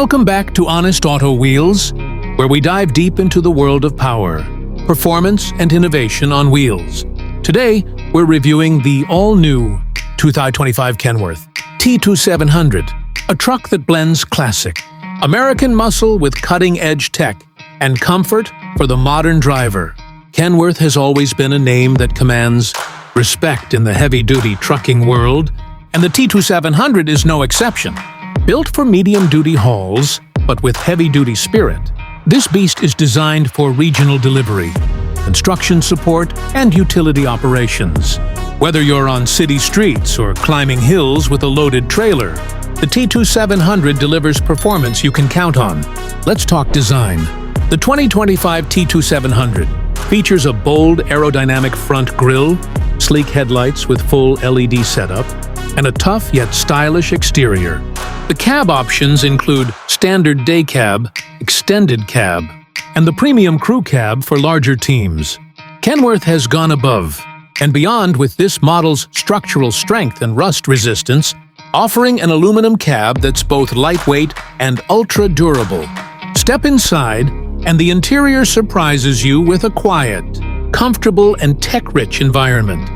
Welcome back to Honest Auto Wheels, where we dive deep into the world of power, performance, and innovation on wheels. Today, we're reviewing the all-new 2025 Kenworth T2700, a truck that blends classic American muscle with cutting-edge tech and comfort for the modern driver. Kenworth has always been a name that commands respect in the heavy-duty trucking world, and the T2700 is no exception. Built for medium-duty hauls, but with heavy-duty spirit, this beast is designed for regional delivery, construction support, and utility operations. Whether you're on city streets or climbing hills with a loaded trailer, the T2700 delivers performance you can count on. Let's talk design. The 2025 T2700 features a bold aerodynamic front grille, sleek headlights with full LED setup, and a tough yet stylish exterior. The cab options include standard day cab, extended cab, and the premium crew cab for larger teams. Kenworth has gone above and beyond with this model's structural strength and rust resistance, offering an aluminum cab that's both lightweight and ultra-durable. Step inside, and the interior surprises you with a quiet, comfortable, and tech-rich environment.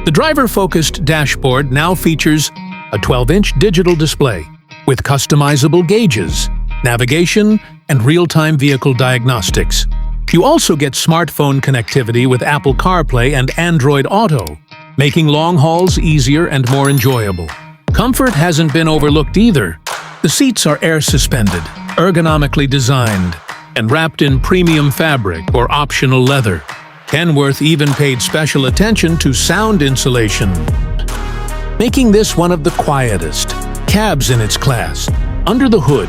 The driver-focused dashboard now features a 12-inch digital display with customizable gauges, navigation, and real-time vehicle diagnostics. You also get smartphone connectivity with Apple CarPlay and Android Auto, making long hauls easier and more enjoyable. Comfort hasn't been overlooked either. The seats are air-suspended, ergonomically designed, and wrapped in premium fabric or optional leather. Kenworth even paid special attention to sound insulation, making this one of the quietest cabs in its class. Under the hood,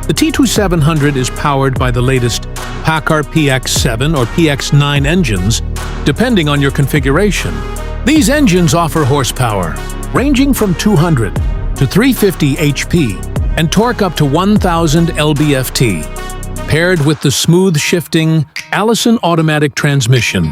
the T2700 is powered by the latest PACCAR PX7 or PX9 engines, depending on your configuration. These engines offer horsepower ranging from 200 to 350 HP and torque up to 1,000 lb-ft. Paired with the smooth-shifting Allison automatic transmission,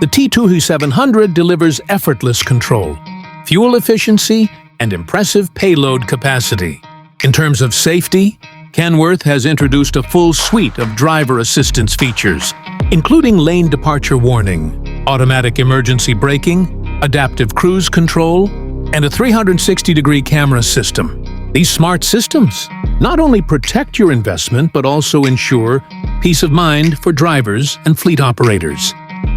the T2700 delivers effortless control, fuel efficiency, and impressive payload capacity. In terms of safety, Kenworth has introduced a full suite of driver assistance features, including lane departure warning, automatic emergency braking, adaptive cruise control, and a 360-degree camera system. These smart systems not only protect your investment but also ensure peace of mind for drivers and fleet operators.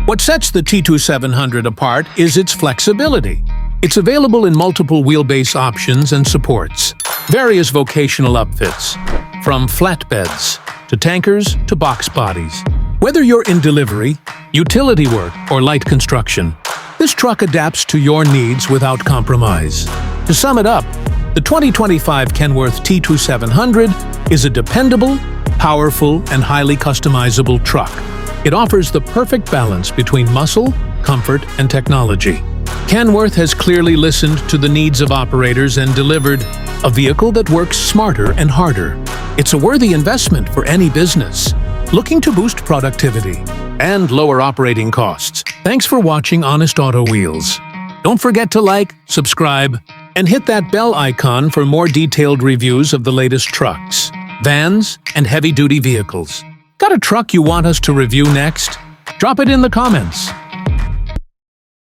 What sets the T2700 apart is its flexibility. It's available in multiple wheelbase options and supports various vocational upfits, from flatbeds to tankers to box bodies. Whether you're in delivery, utility work, or light construction, this truck adapts to your needs without compromise. To sum it up, the 2025 Kenworth T2700 is a dependable, powerful, and highly customizable truck. It offers the perfect balance between muscle, comfort, and technology. Kenworth has clearly listened to the needs of operators and delivered a vehicle that works smarter and harder. It's a worthy investment for any business looking to boost productivity and lower operating costs. Thanks for watching Honest Auto Wheels. Don't forget to like, subscribe, and hit that bell icon for more detailed reviews of the latest trucks, vans, and heavy-duty vehicles. Got a truck you want us to review next? Drop it in the comments.